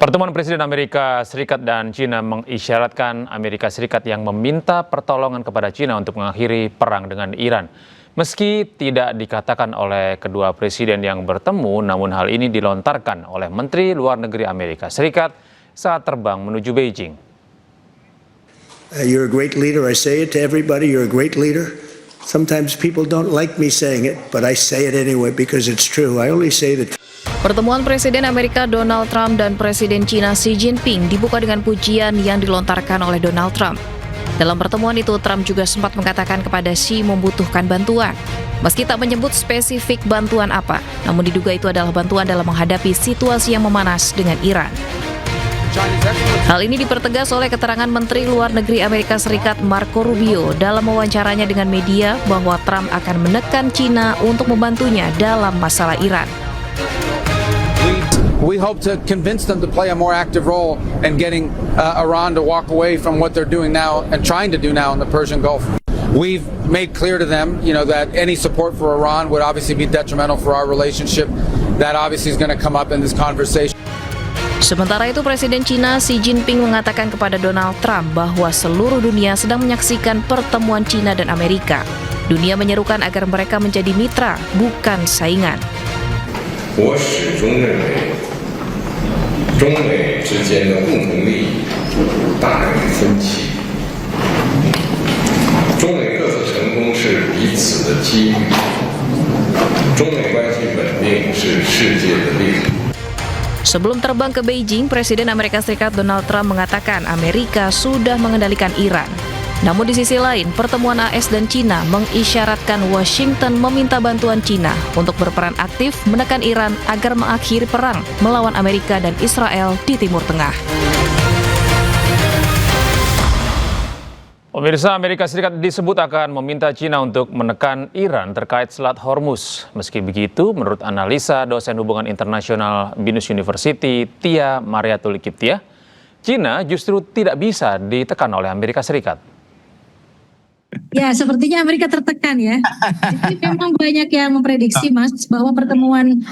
Pertemuan Presiden Amerika Serikat dan China mengisyaratkan Amerika Serikat yang meminta pertolongan kepada China untuk mengakhiri perang dengan Iran. Meski tidak dikatakan oleh kedua presiden yang bertemu, namun hal ini dilontarkan oleh Menteri Luar Negeri Amerika Serikat saat terbang menuju Beijing. You're a great leader. I say it to everybody. You're a great leader. Sometimes people don't like me saying it, but I say it anyway because it's true. I only say the truth. Pertemuan Presiden Amerika Donald Trump dan Presiden China Xi Jinping dibuka dengan pujian yang dilontarkan oleh Donald Trump. Dalam pertemuan itu, Trump juga sempat mengatakan kepada Xi membutuhkan bantuan. Meski tak menyebut spesifik bantuan apa, namun diduga itu adalah bantuan dalam menghadapi situasi yang memanas dengan Iran. Hal ini dipertegas oleh keterangan Menteri Luar Negeri Amerika Serikat Marco Rubio dalam wawancaranya dengan media bahwa Trump akan menekan China untuk membantunya dalam masalah Iran. We hope to convince them to play a more active role in getting Iran to walk away from what they're doing now and trying to do now in the Persian Gulf. We've made clear to them, that any support for Iran would obviously be detrimental for our relationship. That obviously is going to come up in this conversation. Sementara itu, Presiden China Xi Jinping mengatakan kepada Donald Trump bahwa seluruh dunia sedang menyaksikan pertemuan China dan Amerika. Dunia menyerukan agar mereka menjadi mitra, bukan saingan. 我始终认为，中美之间的共同利益大于分歧。中美各自成功是彼此的机遇，中美关系稳定是世界的利益。 Sebelum terbang ke Beijing, Presiden Amerika Serikat Donald Trump mengatakan Amerika sudah mengendalikan Iran. Namun di sisi lain, pertemuan AS dan China mengisyaratkan Washington meminta bantuan China untuk berperan aktif menekan Iran agar mengakhiri perang melawan Amerika dan Israel di Timur Tengah. Pemirsa, Amerika Serikat disebut akan meminta China untuk menekan Iran terkait Selat Hormuz. Meski begitu, menurut analisa dosen hubungan internasional BINUS University, Tia Mariatul Kiptiah, China justru tidak bisa ditekan oleh Amerika Serikat. Ya, sepertinya Amerika tertekan ya. Jadi memang banyak yang memprediksi, Mas, bahwa pertemuan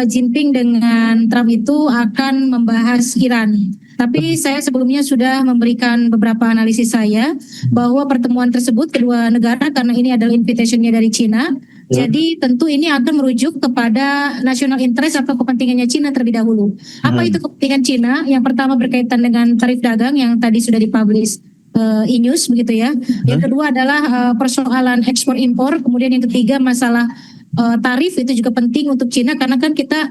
Jinping dengan Trump itu akan membahas Iran. Tapi saya sebelumnya sudah memberikan beberapa analisis saya bahwa pertemuan tersebut kedua negara, karena ini adalah invitation-nya dari China, jadi tentu ini akan merujuk kepada national interest atau kepentingannya China terlebih dahulu. Apa itu kepentingan China? Yang pertama berkaitan dengan tarif dagang yang tadi sudah dipublish e-news begitu ya. Yang kedua adalah persoalan ekspor impor. Kemudian yang ketiga masalah tarif, itu juga penting untuk China karena kan kita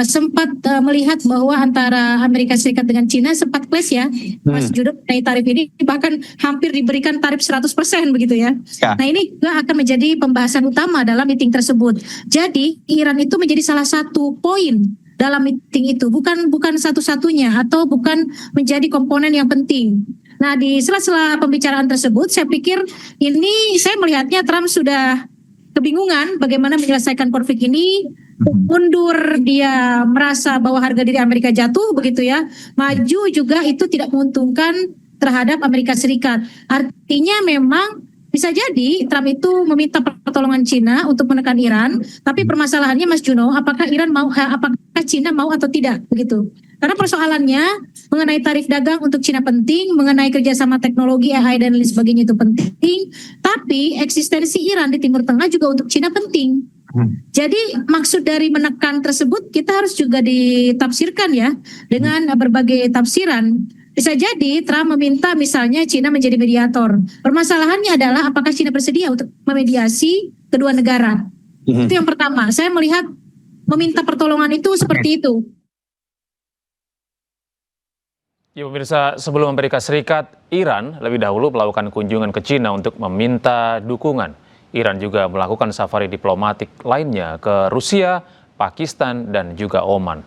sempat melihat bahwa antara Amerika Serikat dengan China sempat clash ya. Mas Judo, tarif ini bahkan hampir diberikan tarif 100% begitu ya. Nah ini juga akan menjadi pembahasan utama dalam meeting tersebut. Jadi Iran itu menjadi salah satu poin dalam meeting itu, bukan satu-satunya atau bukan menjadi komponen yang penting. Nah, di sela-sela pembicaraan tersebut, saya pikir ini saya melihatnya Trump sudah kebingungan bagaimana menyelesaikan konflik ini. Mundur, dia merasa bahwa harga diri Amerika jatuh begitu ya. Maju juga itu tidak menguntungkan terhadap Amerika Serikat. Artinya memang bisa jadi Trump itu meminta pertolongan China untuk menekan Iran, tapi permasalahannya Mas Juno, apakah China mau atau tidak begitu? Karena persoalannya mengenai tarif dagang untuk China penting, mengenai kerjasama teknologi AI dan lain sebagainya itu penting, tapi eksistensi Iran di Timur Tengah juga untuk China penting. Jadi maksud dari menekan tersebut kita harus juga ditafsirkan ya dengan berbagai tafsiran. Bisa jadi Trump meminta misalnya China menjadi mediator. Permasalahannya adalah apakah China bersedia untuk memediasi kedua negara. Itu yang pertama. Saya melihat meminta pertolongan itu seperti itu. Ya pemirsa, sebelum Amerika Serikat, Iran lebih dahulu melakukan kunjungan ke China untuk meminta dukungan. Iran juga melakukan safari diplomatik lainnya ke Rusia, Pakistan, dan juga Oman.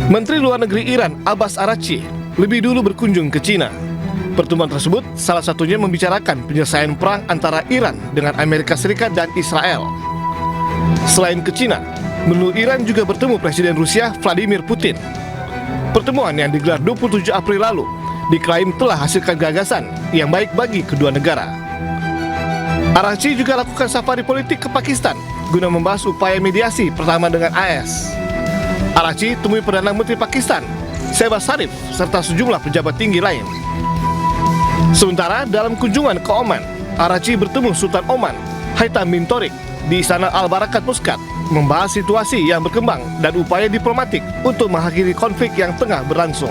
Menteri Luar Negeri Iran Abbas Araghchi lebih dulu berkunjung ke China. Pertemuan tersebut salah satunya membicarakan penyelesaian perang antara Iran dengan Amerika Serikat dan Israel. Selain ke China, menlu Iran juga bertemu Presiden Rusia Vladimir Putin. Pertemuan yang digelar 27 April lalu diklaim telah hasilkan gagasan yang baik bagi kedua negara. Araghchi juga lakukan safari politik ke Pakistan guna membahas upaya mediasi pertama dengan AS. Araghchi temui Perdana Menteri Pakistan, Shehbaz Sharif, serta sejumlah pejabat tinggi lain. Sementara dalam kunjungan ke Oman, Araghchi bertemu Sultan Oman, Haitham bin Tariq, di Istana Al-Barakat Muscat, membahas situasi yang berkembang dan upaya diplomatik untuk mengakhiri konflik yang tengah berlangsung.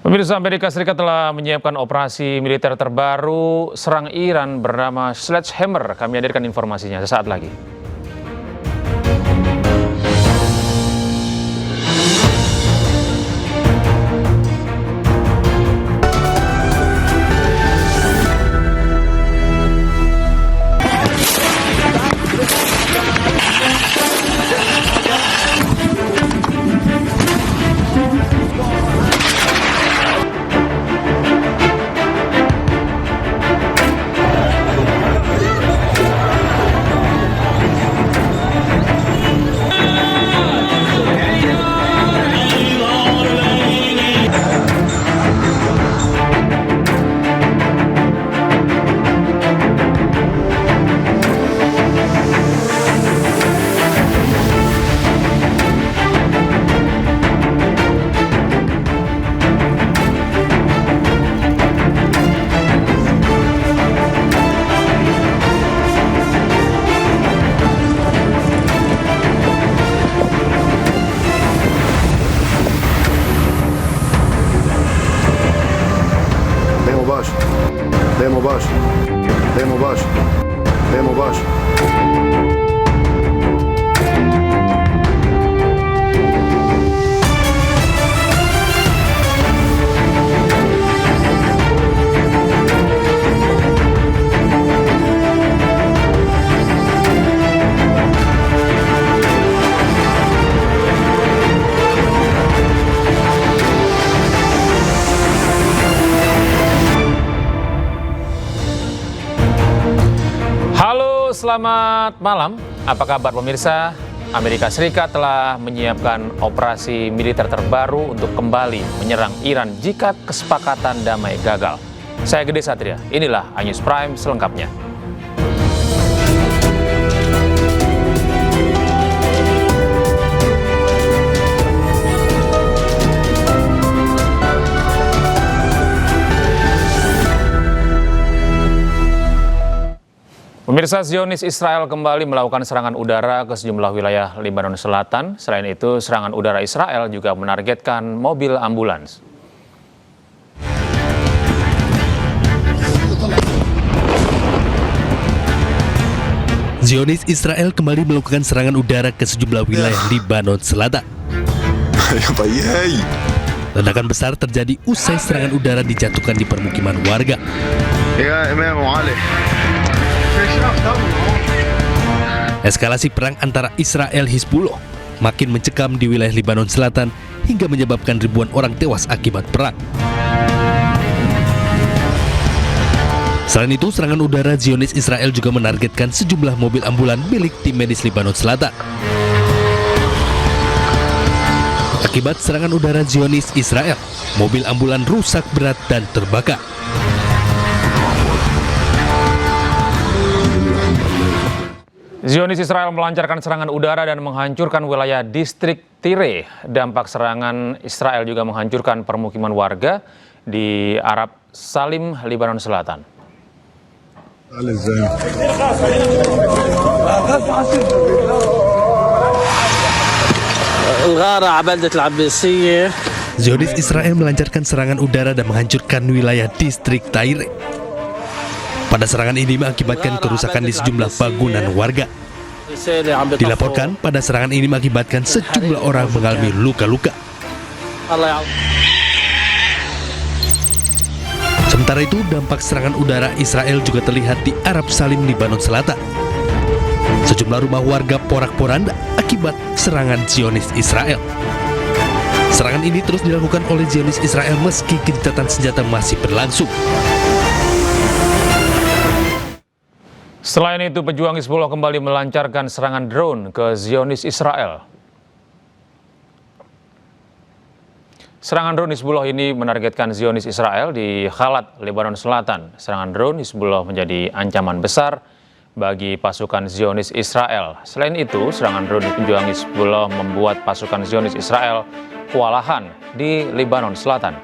Pemirsa, Amerika Serikat telah menyiapkan operasi militer terbaru serang Iran bernama Sledgehammer. Kami hadirkan informasinya sesaat lagi. Selamat malam, apa kabar pemirsa? Amerika Serikat telah menyiapkan operasi militer terbaru untuk kembali menyerang Iran jika kesepakatan damai gagal. Saya Gede Satria, inilah iNews Prime selengkapnya. Pemirsa, Zionis Israel kembali melakukan serangan udara ke sejumlah wilayah Lebanon Selatan. Selain itu, serangan udara Israel juga menargetkan mobil ambulans. Zionis Israel kembali melakukan serangan udara ke sejumlah wilayah Lebanon Selatan. Ledakan besar terjadi usai serangan udara dijatuhkan di permukiman warga. Eskalasi perang antara Israel Hizbullah makin mencekam di wilayah Lebanon Selatan hingga menyebabkan ribuan orang tewas akibat perang. Selain itu, serangan udara Zionis Israel juga menargetkan sejumlah mobil ambulan milik tim medis Lebanon Selatan. Akibat serangan udara Zionis Israel, mobil ambulan rusak berat dan terbakar. Zionis Israel melancarkan serangan udara dan menghancurkan wilayah distrik Tire. Dampak serangan Israel juga menghancurkan permukiman warga di Arab Salim, Lebanon Selatan. Zionis Israel melancarkan serangan udara dan menghancurkan wilayah distrik Tire. Pada serangan ini mengakibatkan kerusakan di sejumlah bangunan warga. Dilaporkan pada serangan ini mengakibatkan sejumlah orang mengalami luka-luka. Sementara itu, dampak serangan udara Israel juga terlihat di Arab Salim, Lebanon Selatan. Sejumlah rumah warga porak-poranda akibat serangan Zionis Israel. Serangan ini terus dilakukan oleh Zionis Israel meski gencatan senjata masih berlangsung. Selain itu, pejuang Hizbullah kembali melancarkan serangan drone ke Zionis Israel. Serangan drone Hizbullah ini menargetkan Zionis Israel di Khalat, Lebanon Selatan. Serangan drone Hizbullah menjadi ancaman besar bagi pasukan Zionis Israel. Selain itu, serangan drone pejuang Hizbullah membuat pasukan Zionis Israel kewalahan di Lebanon Selatan.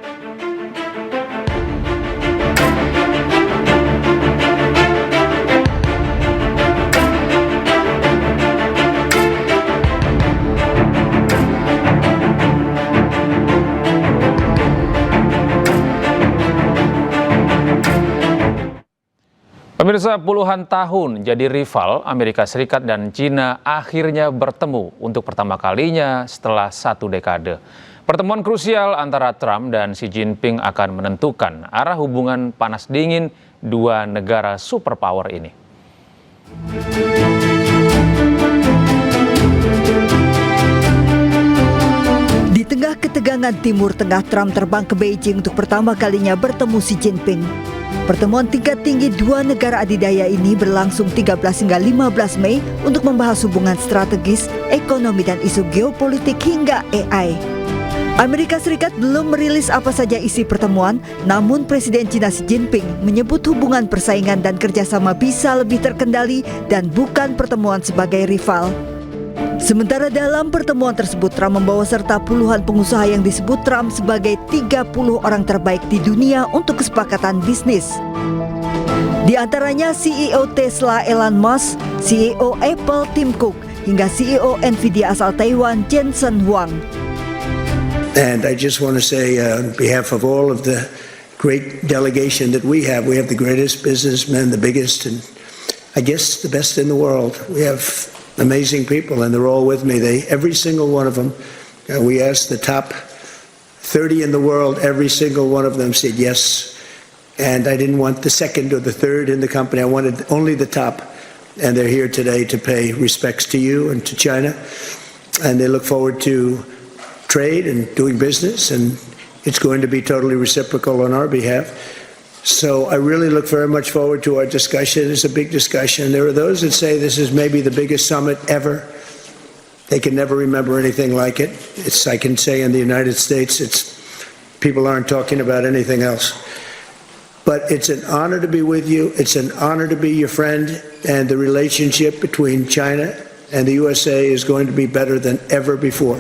Pemirsa, puluhan tahun jadi rival, Amerika Serikat dan China akhirnya bertemu untuk pertama kalinya setelah 1 dekade. Pertemuan krusial antara Trump dan Xi Jinping akan menentukan arah hubungan panas dingin dua negara superpower ini. Di tengah ketegangan Timur Tengah, Trump terbang ke Beijing untuk pertama kalinya bertemu Xi Jinping. Pertemuan tingkat tinggi dua negara adidaya ini berlangsung 13 hingga 15 Mei untuk membahas hubungan strategis, ekonomi dan isu geopolitik hingga AI. Amerika Serikat belum merilis apa saja isi pertemuan, namun Presiden China Xi Jinping menyebut hubungan persaingan dan kerjasama bisa lebih terkendali dan bukan pertemuan sebagai rival. Sementara dalam pertemuan tersebut, Trump membawa serta puluhan pengusaha yang disebut Trump sebagai 30 orang terbaik di dunia untuk kesepakatan bisnis. Di antaranya CEO Tesla Elon Musk, CEO Apple Tim Cook, hingga CEO Nvidia asal Taiwan Jensen Huang. And I just want to say on behalf of all of the great delegation that we have the greatest businessmen, the biggest and I guess the best in the world. We have amazing people, and they're all with me. Every single one of them, we asked the top 30 in the world, every single one of them said yes. And I didn't want the second or the third in the company. I wanted only the top. And they're here today to pay respects to you and to China. And they look forward to trade and doing business, and it's going to be totally reciprocal on our behalf. So I really look very much forward to our discussion. It's a big discussion. There are those that say this is maybe the biggest summit ever. They can never remember anything like it. I can say in the United States, people aren't talking about anything else. But it's an honor to be with you. It's an honor to be your friend. And the relationship between China and the USA is going to be better than ever before.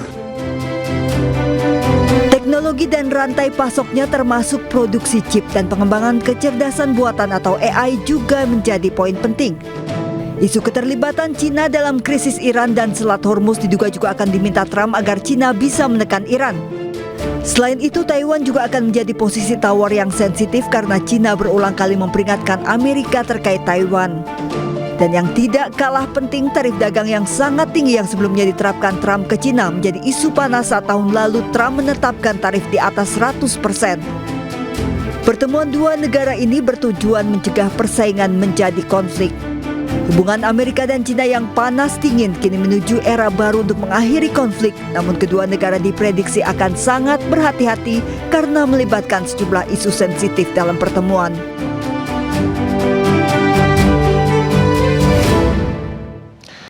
Teknologi dan rantai pasoknya termasuk produksi chip dan pengembangan kecerdasan buatan atau AI juga menjadi poin penting. Isu keterlibatan China dalam krisis Iran dan Selat Hormuz diduga juga akan diminta Trump agar China bisa menekan Iran. Selain itu, Taiwan juga akan menjadi posisi tawar yang sensitif karena China berulang kali memperingatkan Amerika terkait Taiwan. Dan yang tidak kalah penting, tarif dagang yang sangat tinggi yang sebelumnya diterapkan Trump ke China menjadi isu panas saat tahun lalu Trump menetapkan tarif di atas 100%. Pertemuan dua negara ini bertujuan mencegah persaingan menjadi konflik. Hubungan Amerika dan China yang panas dingin kini menuju era baru untuk mengakhiri konflik, namun kedua negara diprediksi akan sangat berhati-hati karena melibatkan sejumlah isu sensitif dalam pertemuan.